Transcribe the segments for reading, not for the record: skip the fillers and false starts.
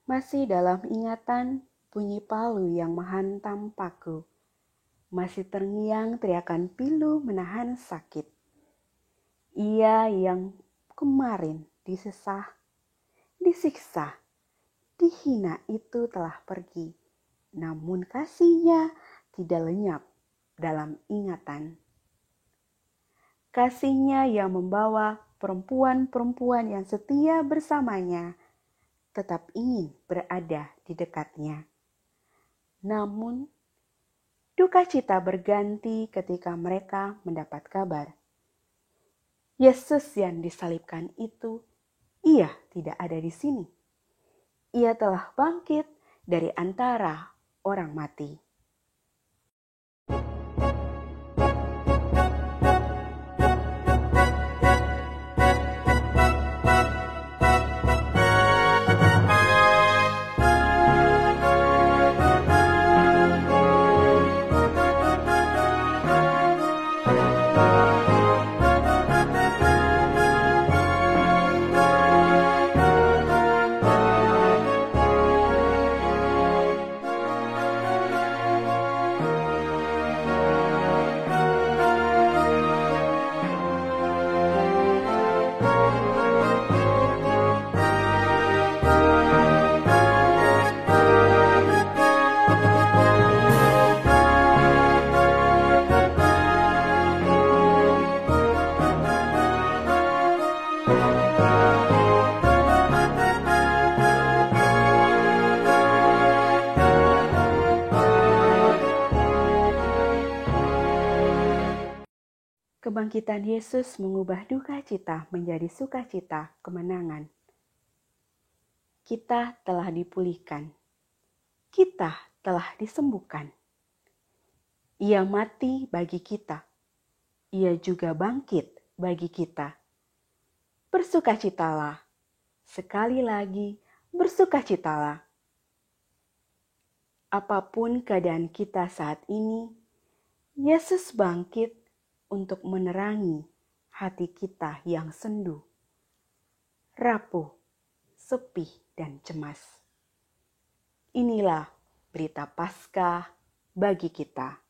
Masih dalam ingatan bunyi palu yang menghantam paku. Masih terngiang teriakan pilu menahan sakit. Ia yang kemarin disiksa, dihina itu telah pergi. Namun kasihnya tidak lenyap dalam ingatan. Kasihnya yang membawa perempuan-perempuan yang setia bersamanya tetap ingin berada di dekatnya. Namun, duka cita berganti ketika mereka mendapat kabar. Yesus yang disalibkan itu, ia tidak ada di sini. Ia telah bangkit dari antara orang mati. Kebangkitan Yesus mengubah duka cita menjadi sukacita kemenangan. Kita telah dipulihkan. Kita telah disembuhkan. Ia mati bagi kita. Ia juga bangkit bagi kita. Bersukacitalah. Sekali lagi, bersukacitalah. Apapun keadaan kita saat ini, Yesus bangkit untuk menerangi hati kita yang sendu, rapuh, sepi, dan cemas. Inilah berita Paskah bagi kita.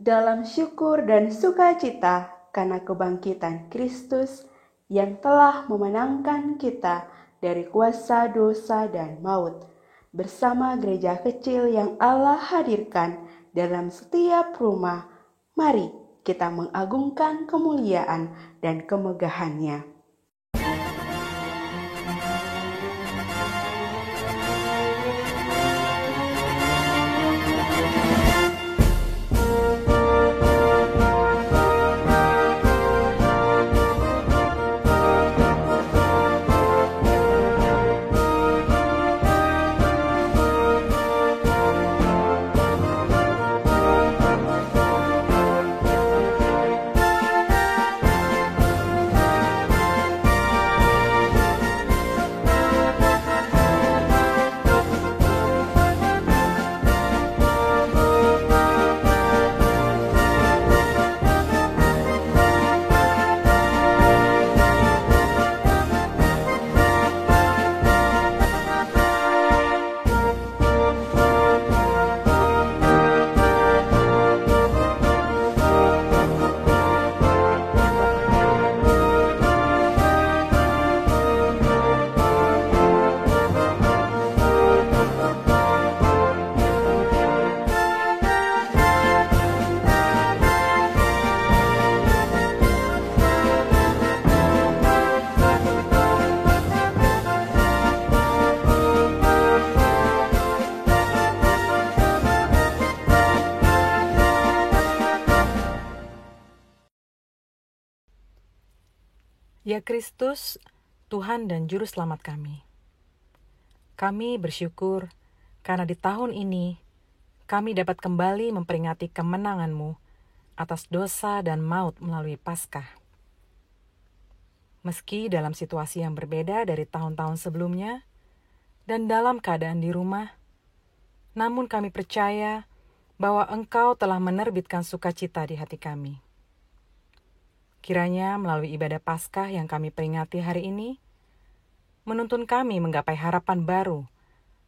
Dalam syukur dan sukacita karena kebangkitan Kristus yang telah memenangkan kita dari kuasa dosa dan maut, bersama gereja kecil yang Allah hadirkan dalam setiap rumah, mari kita mengagungkan kemuliaan dan kemegahannya. Ya Kristus, Tuhan dan Juru Selamat kami. Kami bersyukur karena di tahun ini kami dapat kembali memperingati kemenangan-Mu atas dosa dan maut melalui Paskah. Meski dalam situasi yang berbeda dari tahun-tahun sebelumnya dan dalam keadaan di rumah, namun kami percaya bahwa Engkau telah menerbitkan sukacita di hati kami. Kiranya melalui ibadah Paskah yang kami peringati hari ini, menuntun kami menggapai harapan baru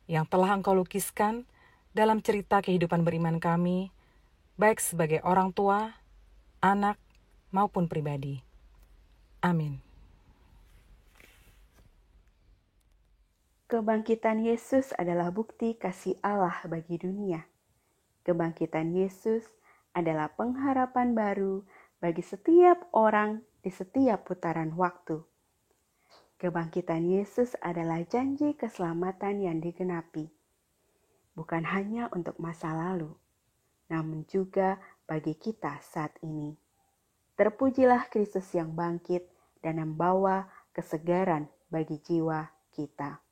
yang telah Engkau lukiskan dalam cerita kehidupan beriman kami, baik sebagai orang tua, anak, maupun pribadi. Amin. Kebangkitan Yesus adalah bukti kasih Allah bagi dunia. Kebangkitan Yesus adalah pengharapan baru bagi setiap orang di setiap putaran waktu. Kebangkitan Yesus adalah janji keselamatan yang digenapi, bukan hanya untuk masa lalu, namun juga bagi kita saat ini. Terpujilah Kristus yang bangkit dan membawa kesegaran bagi jiwa kita.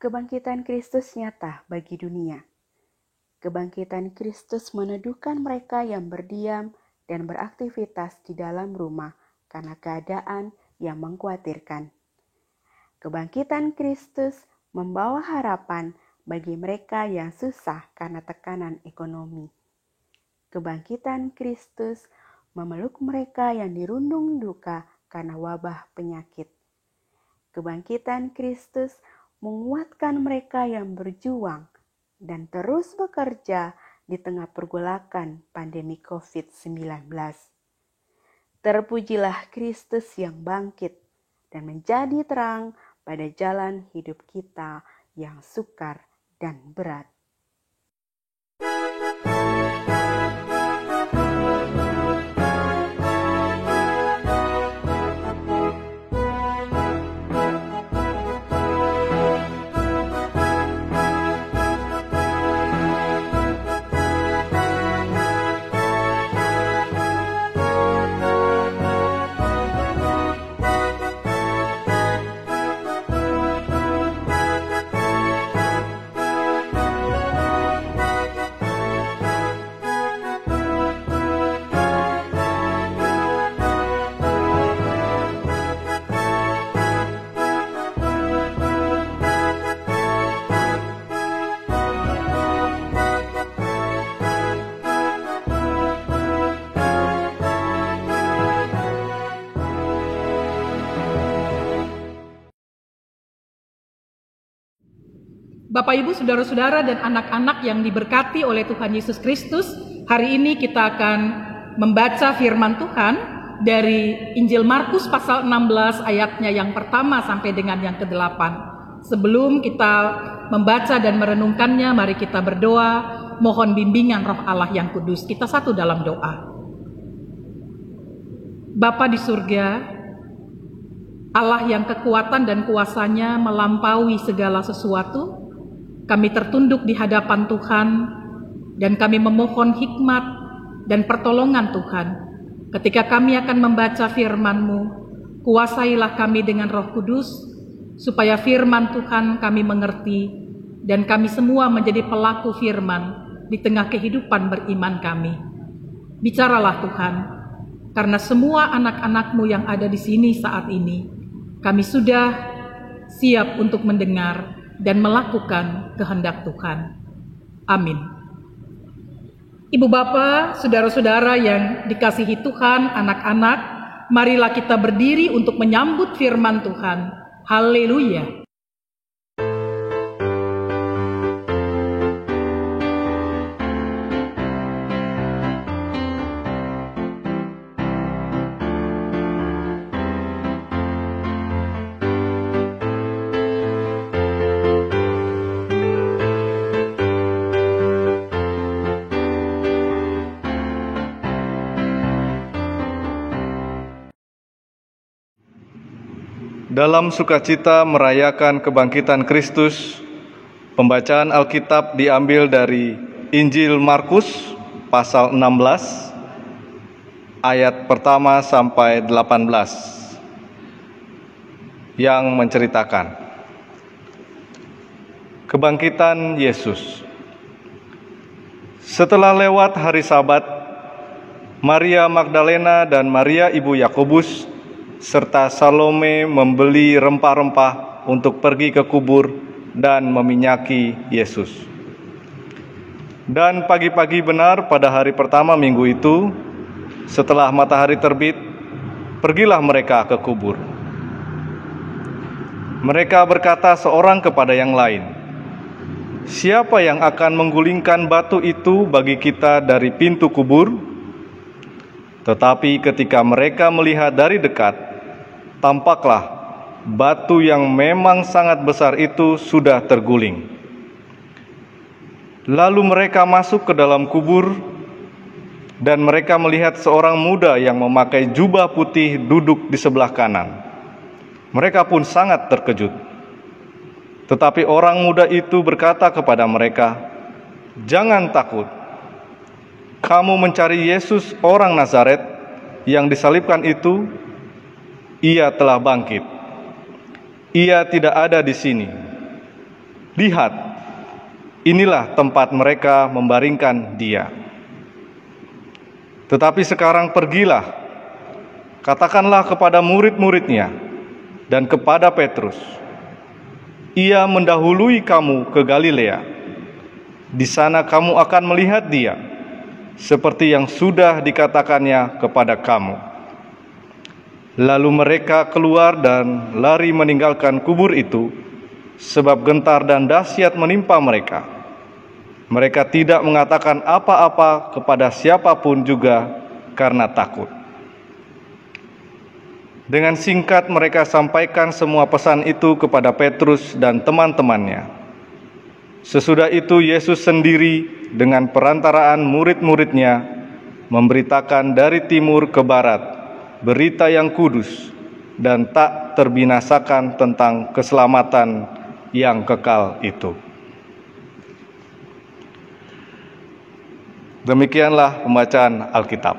Kebangkitan Kristus nyata bagi dunia. Kebangkitan Kristus meneduhkan mereka yang berdiam dan beraktivitas di dalam rumah karena keadaan yang mengkhawatirkan. Kebangkitan Kristus membawa harapan bagi mereka yang susah karena tekanan ekonomi. Kebangkitan Kristus memeluk mereka yang dirundung duka karena wabah penyakit. Kebangkitan Kristus menguatkan mereka yang berjuang dan terus bekerja di tengah pergolakan pandemi COVID-19. Terpujilah Kristus yang bangkit dan menjadi terang pada jalan hidup kita yang sukar dan berat. Bapak, Ibu, Saudara-saudara, dan anak-anak yang diberkati oleh Tuhan Yesus Kristus, hari ini kita akan membaca firman Tuhan dari Injil Markus pasal 16 ayatnya yang pertama sampai dengan yang ke-8. Sebelum kita membaca dan merenungkannya, mari kita berdoa, mohon bimbingan Roh Allah yang kudus. Kita satu dalam doa. Bapa di surga, Allah yang kekuatan dan kuasanya melampaui segala sesuatu, kami tertunduk di hadapan Tuhan dan kami memohon hikmat dan pertolongan Tuhan. Ketika kami akan membaca firman-Mu, kuasailah kami dengan Roh Kudus, supaya firman Tuhan kami mengerti dan kami semua menjadi pelaku firman di tengah kehidupan beriman kami. Bicaralah Tuhan, karena semua anak-anak-Mu yang ada di sini saat ini, kami sudah siap untuk mendengar dan melakukan kehendak Tuhan. Amin. Ibu Bapa, saudara-saudara yang dikasihi Tuhan, anak-anak, marilah kita berdiri untuk menyambut firman Tuhan. Haleluya. Dalam sukacita merayakan kebangkitan Kristus, pembacaan Alkitab diambil dari Injil Markus pasal 16 ayat pertama sampai 18 yang menceritakan kebangkitan Yesus. Setelah lewat hari Sabat, Maria Magdalena dan Maria ibu Yakobus serta Salome membeli rempah-rempah untuk pergi ke kubur dan meminyaki Yesus. Dan pagi-pagi benar pada hari pertama minggu itu, setelah matahari terbit, pergilah mereka ke kubur. Mereka berkata seorang kepada yang lain, "Siapa yang akan menggulingkan batu itu bagi kita dari pintu kubur?" Tetapi ketika mereka melihat dari dekat, tampaklah batu yang memang sangat besar itu sudah terguling. Lalu mereka masuk ke dalam kubur, dan mereka melihat seorang muda yang memakai jubah putih duduk di sebelah kanan. Mereka pun sangat terkejut. Tetapi orang muda itu berkata kepada mereka, "Jangan takut. Kamu mencari Yesus orang Nazaret yang disalibkan itu. Ia telah bangkit. Ia tidak ada di sini. Lihat, inilah tempat mereka membaringkan dia. Tetapi sekarang pergilah, katakanlah kepada murid-muridnya dan kepada Petrus, ia mendahului kamu ke Galilea. Di sana kamu akan melihat dia, seperti yang sudah dikatakannya kepada kamu." Lalu mereka keluar dan lari meninggalkan kubur itu, sebab gentar dan dahsyat menimpa mereka. Mereka tidak mengatakan apa-apa kepada siapapun juga karena takut. Dengan singkat mereka sampaikan semua pesan itu kepada Petrus dan teman-temannya. Sesudah itu Yesus sendiri dengan perantaraan murid-muridnya memberitakan dari timur ke barat berita yang kudus dan tak terbinasakan tentang keselamatan yang kekal itu. Demikianlah pembacaan Alkitab.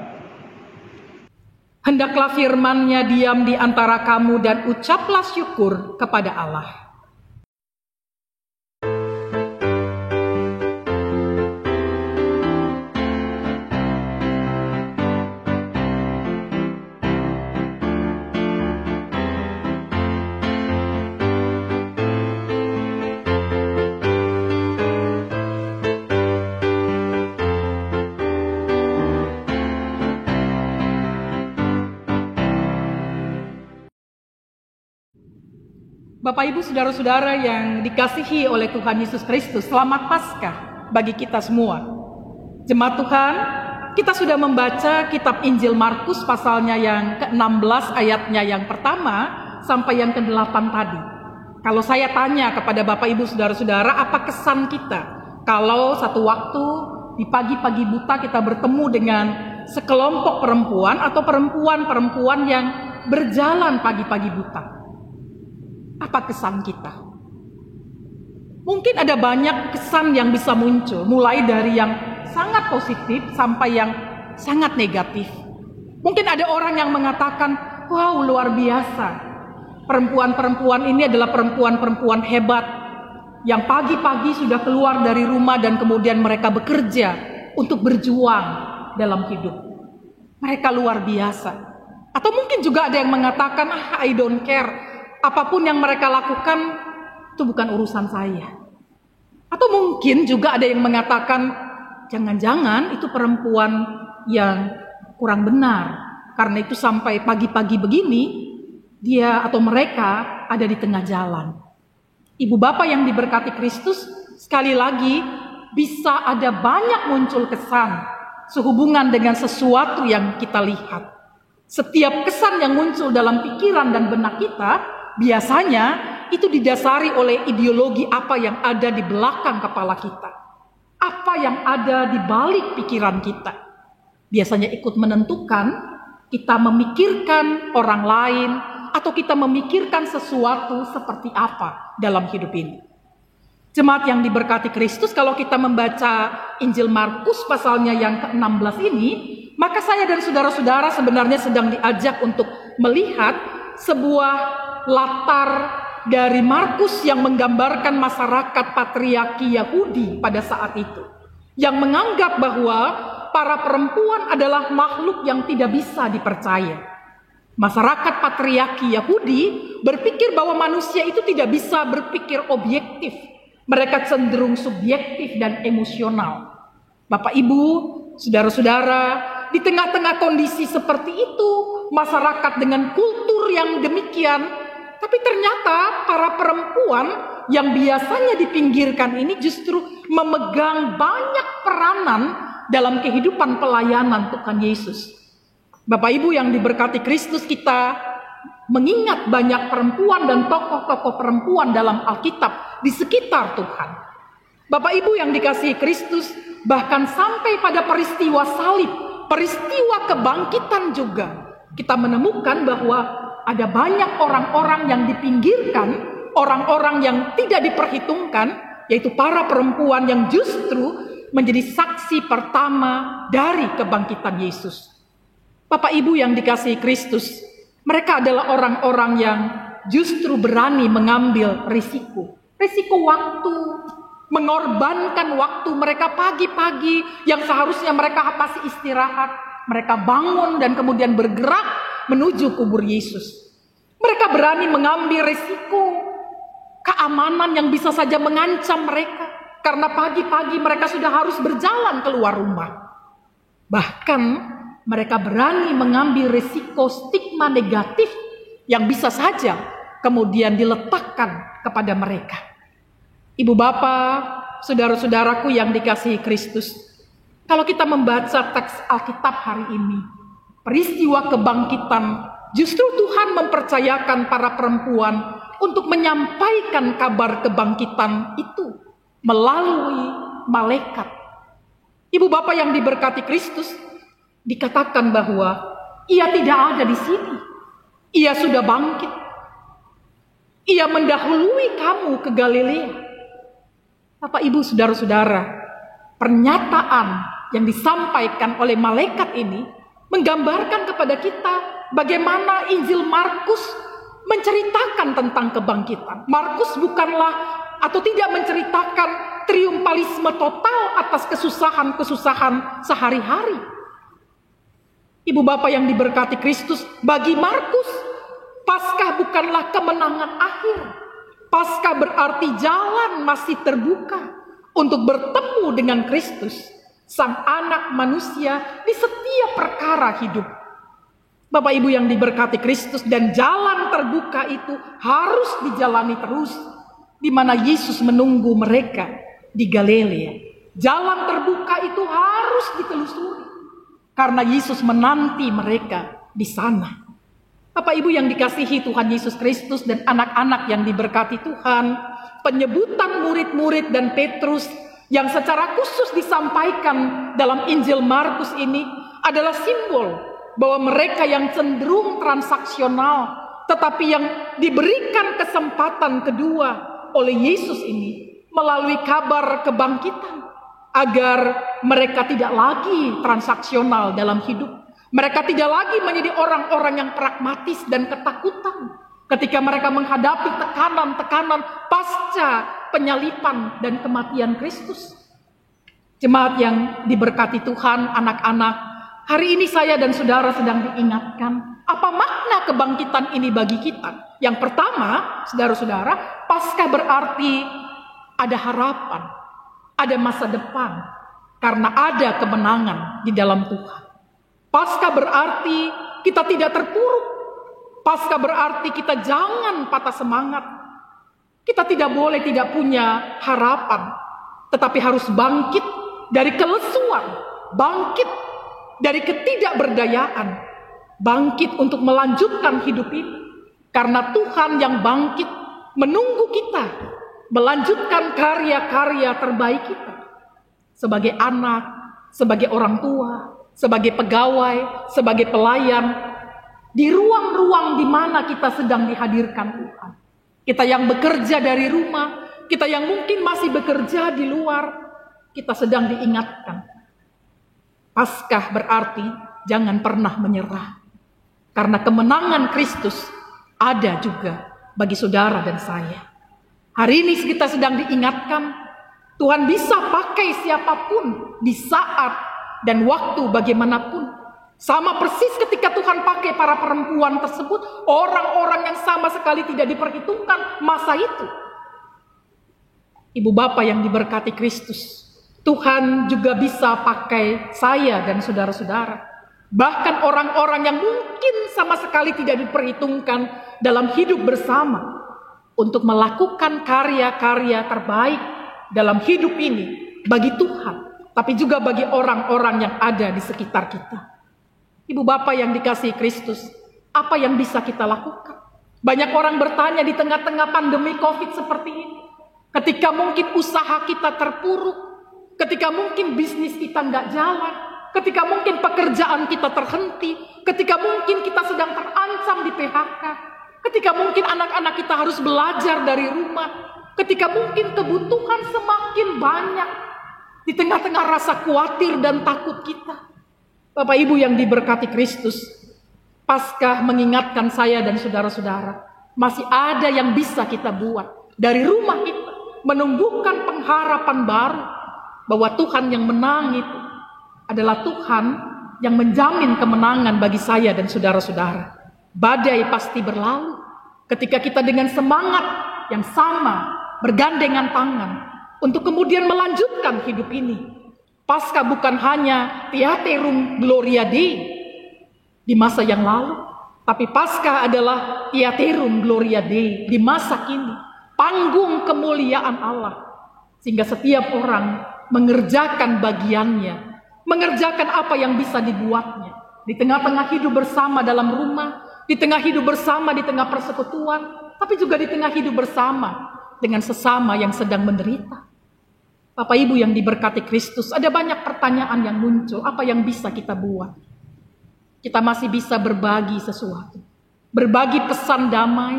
Hendaklah firman-Nya diam di antara kamu dan ucaplah syukur kepada Allah. Bapak Ibu Saudara-saudara yang dikasihi oleh Tuhan Yesus Kristus, selamat Paskah bagi kita semua. Jemaat Tuhan, kita sudah membaca kitab Injil Markus pasalnya yang ke-16 ayatnya yang pertama sampai yang ke-8 tadi. Kalau saya tanya kepada Bapak Ibu Saudara-saudara, apa kesan kita kalau satu waktu di pagi-pagi buta kita bertemu dengan sekelompok perempuan atau perempuan-perempuan yang berjalan pagi-pagi buta? Apa kesan kita? Mungkin ada banyak kesan yang bisa muncul, mulai dari yang sangat positif sampai yang sangat negatif. Mungkin ada orang yang mengatakan, "Wow, luar biasa. Perempuan-perempuan ini adalah perempuan-perempuan hebat yang pagi-pagi sudah keluar dari rumah dan kemudian mereka bekerja untuk berjuang dalam hidup. Mereka luar biasa." Atau mungkin juga ada yang mengatakan, "I don't care. Apapun yang mereka lakukan itu bukan urusan saya." Atau mungkin juga ada yang mengatakan, jangan-jangan itu perempuan yang kurang benar. Karena itu sampai pagi-pagi begini, dia atau mereka ada di tengah jalan. Ibu bapak yang diberkati Kristus, sekali lagi bisa ada banyak muncul kesan sehubungan dengan sesuatu yang kita lihat. Setiap kesan yang muncul dalam pikiran dan benak kita, biasanya itu didasari oleh ideologi apa yang ada di belakang kepala kita. Apa yang ada di balik pikiran kita. Biasanya ikut menentukan kita memikirkan orang lain atau kita memikirkan sesuatu seperti apa dalam hidup ini. Jemaat yang diberkati Kristus, kalau kita membaca Injil Markus pasalnya yang ke-16 ini, maka saya dan saudara-saudara sebenarnya sedang diajak untuk melihat sebuah latar dari Markus yang menggambarkan masyarakat patriarki Yahudi pada saat itu, yang menganggap bahwa para perempuan adalah makhluk yang tidak bisa dipercaya. Masyarakat patriarki Yahudi berpikir bahwa manusia itu tidak bisa berpikir objektif. Mereka cenderung subjektif dan emosional. Bapak, Ibu, saudara-saudara, di tengah-tengah kondisi seperti itu, masyarakat dengan kultur yang demikian, tapi ternyata para perempuan yang biasanya dipinggirkan ini justru memegang banyak peranan dalam kehidupan pelayanan Tuhan Yesus. Bapak Ibu yang diberkati Kristus, kita mengingat banyak perempuan dan tokoh-tokoh perempuan dalam Alkitab di sekitar Tuhan. Bapak Ibu yang dikasihi Kristus, bahkan sampai pada peristiwa salib, peristiwa kebangkitan juga, kita menemukan bahwa ada banyak orang-orang yang dipinggirkan, orang-orang yang tidak diperhitungkan, yaitu para perempuan yang justru menjadi saksi pertama dari kebangkitan Yesus. Bapak Ibu yang dikasihi Kristus, mereka adalah orang-orang yang justru berani mengambil risiko waktu, mengorbankan waktu mereka pagi-pagi yang seharusnya mereka masih istirahat. Mereka bangun dan kemudian bergerak menuju kubur Yesus. Mereka berani mengambil risiko keamanan yang bisa saja mengancam mereka, karena pagi-pagi mereka sudah harus berjalan keluar rumah. Bahkan mereka berani mengambil risiko stigma negatif yang bisa saja kemudian diletakkan kepada mereka. Ibu bapak, saudara-saudaraku yang dikasihi Kristus, kalau kita membaca teks Alkitab hari ini, peristiwa kebangkitan, justru Tuhan mempercayakan para perempuan untuk menyampaikan kabar kebangkitan itu melalui malaikat. Ibu bapak yang diberkati Kristus, dikatakan bahwa ia tidak ada di sini. Ia sudah bangkit. Ia mendahului kamu ke Galilea. Bapak, Ibu, saudara-saudara, pernyataan yang disampaikan oleh malaikat ini menggambarkan kepada kita bagaimana Injil Markus menceritakan tentang kebangkitan. Markus bukanlah atau tidak menceritakan triumfalisme total atas kesusahan-kesusahan sehari-hari. Ibu bapak yang diberkati Kristus, bagi Markus, Paskah bukanlah kemenangan akhir. Paskah berarti jalan masih terbuka untuk bertemu dengan Kristus, Sang Anak Manusia di setiap perkara hidup. Bapak Ibu yang diberkati Kristus, dan jalan terbuka itu harus dijalani terus, di mana Yesus menunggu mereka di Galilea. Jalan terbuka itu harus ditelusuri, karena Yesus menanti mereka di sana. Bapak Ibu yang dikasihi Tuhan Yesus Kristus dan anak-anak yang diberkati Tuhan, penyebutan murid-murid dan Petrus yang secara khusus disampaikan dalam Injil Markus ini adalah simbol bahwa mereka yang cenderung transaksional, tetapi yang diberikan kesempatan kedua oleh Yesus ini melalui kabar kebangkitan, agar mereka tidak lagi transaksional dalam hidup. Mereka tidak lagi menjadi orang-orang yang pragmatis dan ketakutan ketika mereka menghadapi tekanan-tekanan pasca penyalipan dan kematian Kristus. Jemaat yang diberkati Tuhan, anak-anak, hari ini saya dan saudara sedang diingatkan apa makna kebangkitan ini bagi kita. Yang pertama, saudara-saudara, Paskah berarti ada harapan, ada masa depan, karena ada kemenangan di dalam Tuhan. Paskah berarti kita tidak terpuruk. Paskah berarti kita jangan patah semangat. Kita tidak boleh tidak punya harapan, tetapi harus bangkit dari kelesuan, bangkit dari ketidakberdayaan, bangkit untuk melanjutkan hidup ini. Karena Tuhan yang bangkit menunggu kita melanjutkan karya-karya terbaik kita. Sebagai anak, sebagai orang tua, sebagai pegawai, sebagai pelayan, di ruang-ruang di mana kita sedang dihadirkan Tuhan. Kita yang bekerja dari rumah, kita yang mungkin masih bekerja di luar, kita sedang diingatkan. Paskah berarti jangan pernah menyerah. Karena kemenangan Kristus ada juga bagi saudara dan saya. Hari ini kita sedang diingatkan, Tuhan bisa pakai siapapun di saat dan waktu bagaimanapun. Sama persis ketika Tuhan pakai para perempuan tersebut, orang-orang yang sama sekali tidak diperhitungkan masa itu. Ibu bapak yang diberkati Kristus, Tuhan juga bisa pakai saya dan saudara-saudara. Bahkan orang-orang yang mungkin sama sekali tidak diperhitungkan dalam hidup bersama, untuk melakukan karya-karya terbaik dalam hidup ini bagi Tuhan, tapi juga bagi orang-orang yang ada di sekitar kita. Ibu bapak yang dikasihi Kristus, apa yang bisa kita lakukan? Banyak orang bertanya di tengah-tengah pandemi COVID seperti ini. Ketika mungkin usaha kita terpuruk, ketika mungkin bisnis kita nggak jalan, ketika mungkin pekerjaan kita terhenti, ketika mungkin kita sedang terancam di PHK, ketika mungkin anak-anak kita harus belajar dari rumah, ketika mungkin kebutuhan semakin banyak, di tengah-tengah rasa khawatir dan takut kita. Bapak Ibu yang diberkati Kristus, Paskah mengingatkan saya dan saudara-saudara, masih ada yang bisa kita buat dari rumah kita, menumbuhkan pengharapan baru bahwa Tuhan yang menang itu adalah Tuhan yang menjamin kemenangan bagi saya dan saudara-saudara. Badai pasti berlalu ketika kita dengan semangat yang sama bergandengan tangan untuk kemudian melanjutkan hidup ini. Paskah bukan hanya Theaterum Gloria Dei di masa yang lalu, tapi Paskah adalah Theaterum Gloria Dei di masa kini, panggung kemuliaan Allah, sehingga setiap orang mengerjakan bagiannya, mengerjakan apa yang bisa dibuatnya, di tengah-tengah hidup bersama dalam rumah, di tengah hidup bersama di tengah persekutuan, tapi juga di tengah hidup bersama dengan sesama yang sedang menderita. Bapak Ibu yang diberkati Kristus, ada banyak pertanyaan yang muncul, apa yang bisa kita buat? Kita masih bisa berbagi sesuatu, berbagi pesan damai,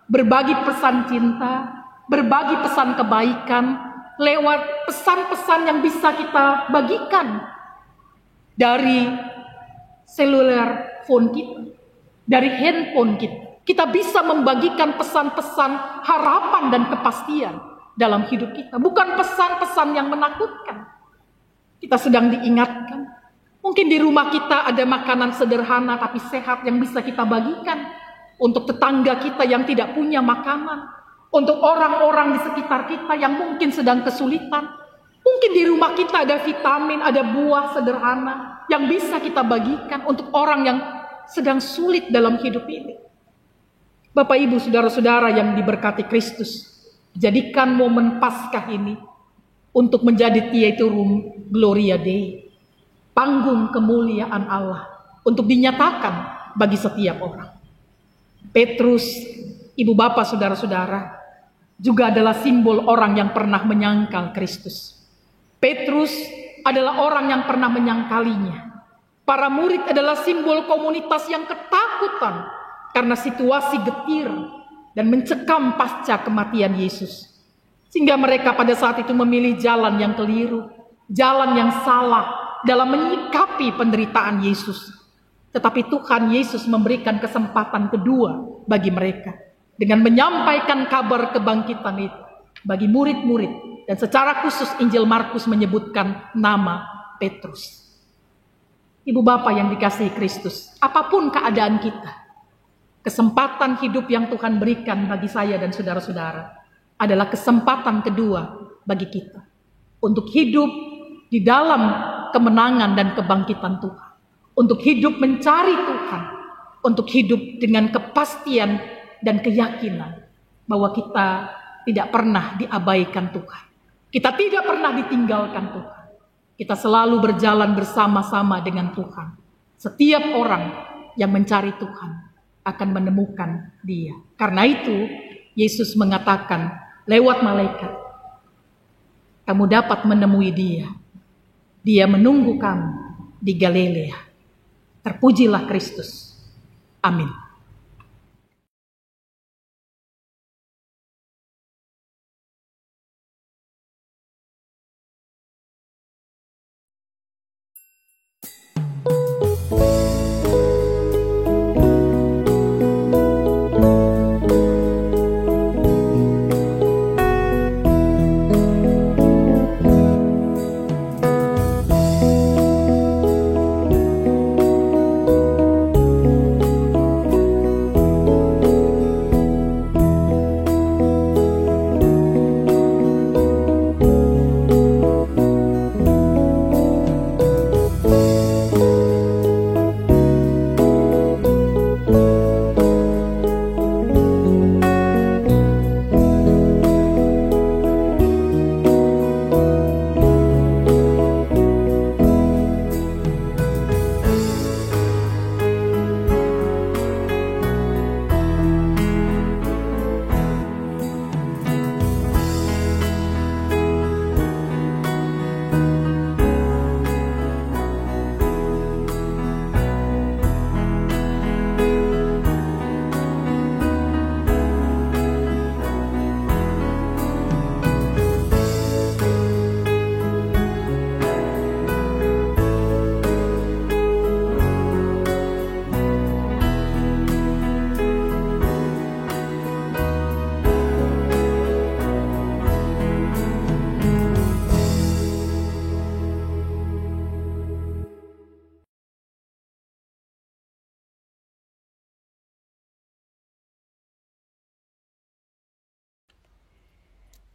berbagi pesan cinta, berbagi pesan kebaikan, lewat pesan-pesan yang bisa kita bagikan dari seluler phone kita, dari handphone kita. Kita bisa membagikan pesan-pesan harapan dan kepastian dalam hidup kita, bukan pesan-pesan yang menakutkan. Kita sedang diingatkan, mungkin di rumah kita ada makanan sederhana tapi sehat yang bisa kita bagikan untuk tetangga kita yang tidak punya makanan, untuk orang-orang di sekitar kita yang mungkin sedang kesulitan. Mungkin di rumah kita ada vitamin, ada buah sederhana yang bisa kita bagikan untuk orang yang sedang sulit dalam hidup ini. Bapak Ibu saudara-saudara yang diberkati Kristus, jadikan momen Paskah ini untuk menjadi Theaterum Gloria Dei, panggung kemuliaan Allah untuk dinyatakan bagi setiap orang. Petrus, ibu bapak saudara-saudara, juga adalah simbol orang yang pernah menyangkal Kristus. Petrus adalah orang yang pernah menyangkalinya. Para murid adalah simbol komunitas yang ketakutan karena situasi getir dan mencekam pasca kematian Yesus. Sehingga mereka pada saat itu memilih jalan yang keliru, jalan yang salah dalam menyikapi penderitaan Yesus. Tetapi Tuhan Yesus memberikan kesempatan kedua bagi mereka dengan menyampaikan kabar kebangkitan itu bagi murid-murid, dan secara khusus Injil Markus menyebutkan nama Petrus. Ibu bapak yang dikasihi Kristus, apapun keadaan kita, kesempatan hidup yang Tuhan berikan bagi saya dan saudara-saudara adalah kesempatan kedua bagi kita untuk hidup di dalam kemenangan dan kebangkitan Tuhan, untuk hidup mencari Tuhan, untuk hidup dengan kepastian dan keyakinan bahwa kita tidak pernah diabaikan Tuhan, kita tidak pernah ditinggalkan Tuhan, kita selalu berjalan bersama-sama dengan Tuhan. Setiap orang yang mencari Tuhan akan menemukan Dia. Karena itu Yesus mengatakan lewat malaikat, kamu dapat menemui Dia. Dia menunggu kamu di Galilea. Terpujilah Kristus. Amin.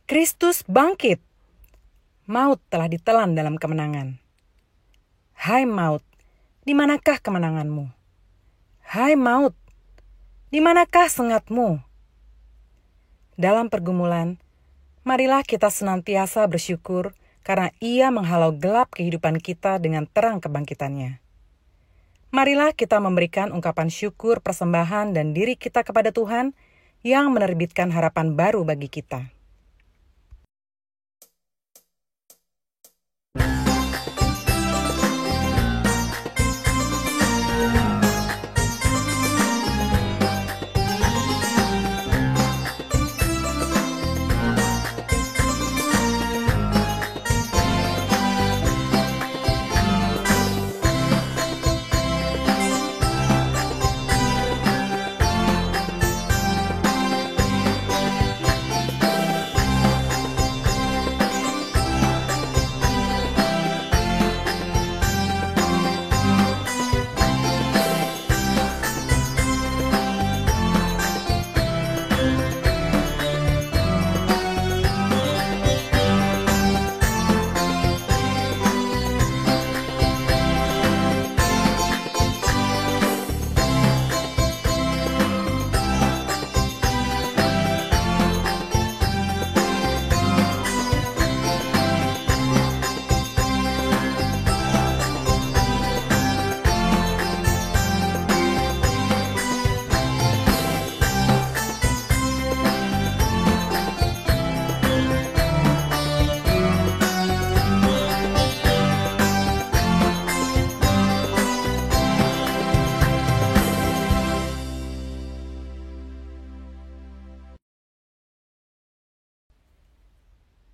Kristus bangkit. Maut telah ditelan dalam kemenangan. Hai maut, di manakah kemenanganmu? Hai maut, di manakah sengatmu? Dalam pergumulan, marilah kita senantiasa bersyukur karena Ia menghalau gelap kehidupan kita dengan terang kebangkitannya. Marilah kita memberikan ungkapan syukur, persembahan, dan diri kita kepada Tuhan yang menerbitkan harapan baru bagi kita.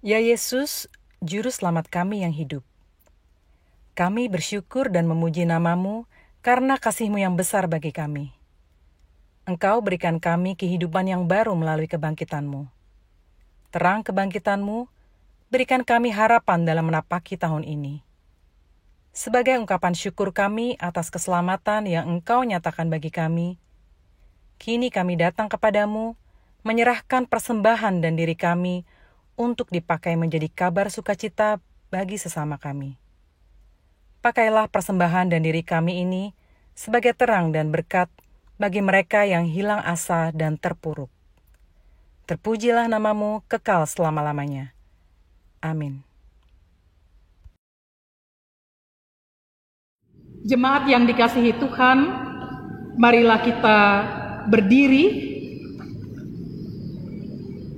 Ya Yesus, Juru Selamat kami yang hidup. Kami bersyukur dan memuji nama-Mu karena kasih-Mu yang besar bagi kami. Engkau berikan kami kehidupan yang baru melalui kebangkitan-Mu. Terang kebangkitan-Mu, berikan kami harapan dalam menapaki tahun ini. Sebagai ungkapan syukur kami atas keselamatan yang Engkau nyatakan bagi kami, kini kami datang kepadamu, menyerahkan persembahan dan diri kami untuk dipakai menjadi kabar sukacita bagi sesama kami. Pakailah persembahan dan diri kami ini sebagai terang dan berkat bagi mereka yang hilang asa dan terpuruk. Terpujilah nama-Mu kekal selama-lamanya. Amin. Jemaat yang dikasihi Tuhan, marilah kita berdiri.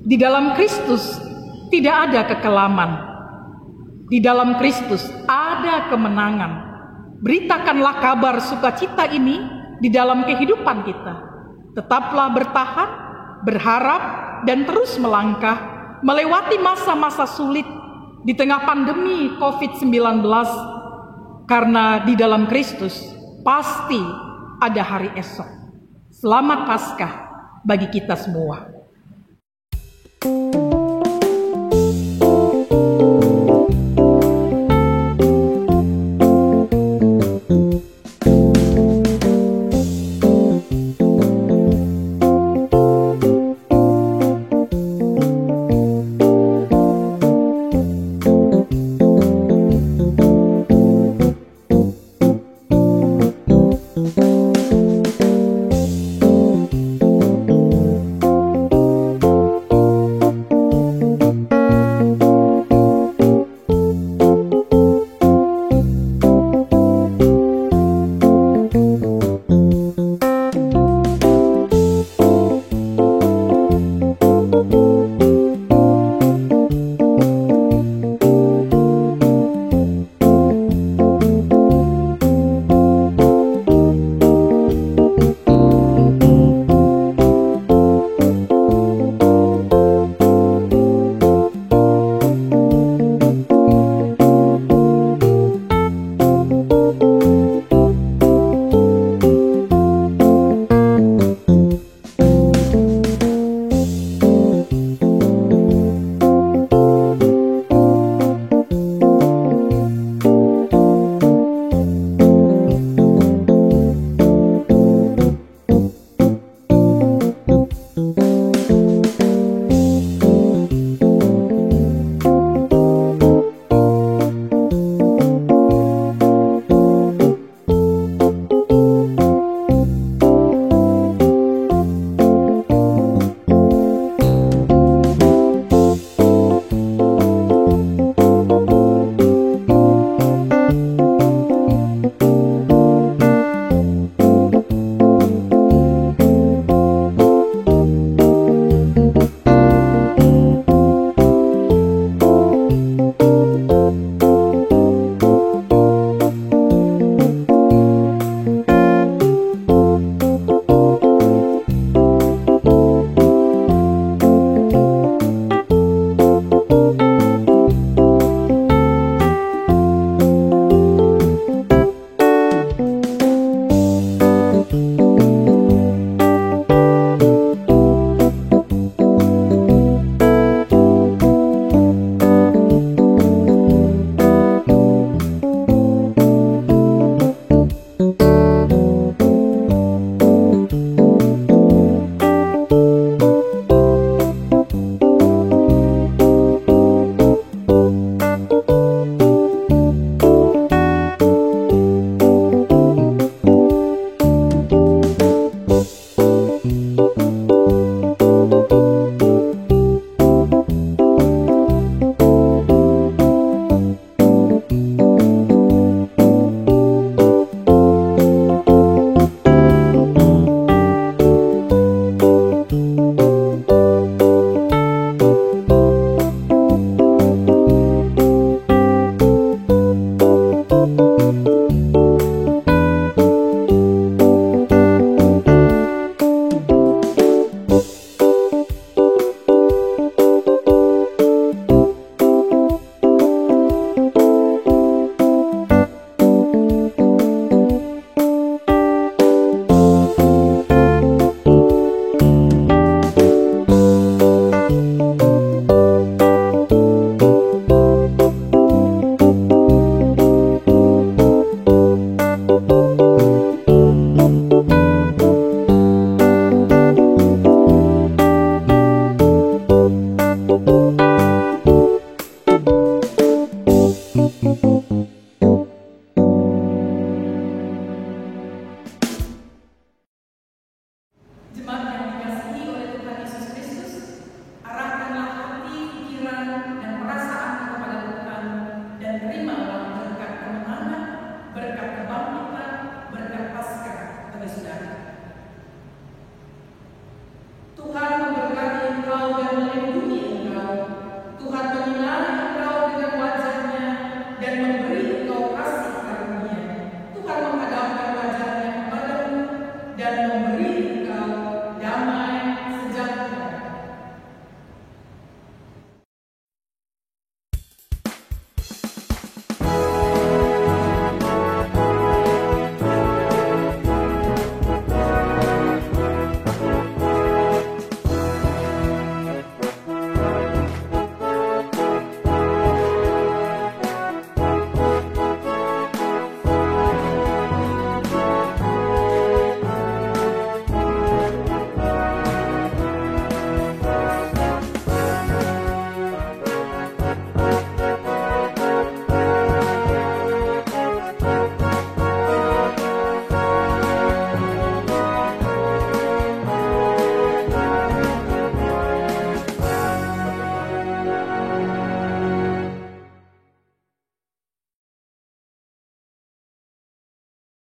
Di dalam Kristus tidak ada kekelaman. Di dalam Kristus ada kemenangan. Beritakanlah kabar sukacita ini di dalam kehidupan kita. Tetaplah bertahan, berharap, dan terus melangkah melewati masa-masa sulit di tengah pandemi COVID-19, karena di dalam Kristus pasti ada hari esok. Selamat Paskah bagi kita semua. Thank you.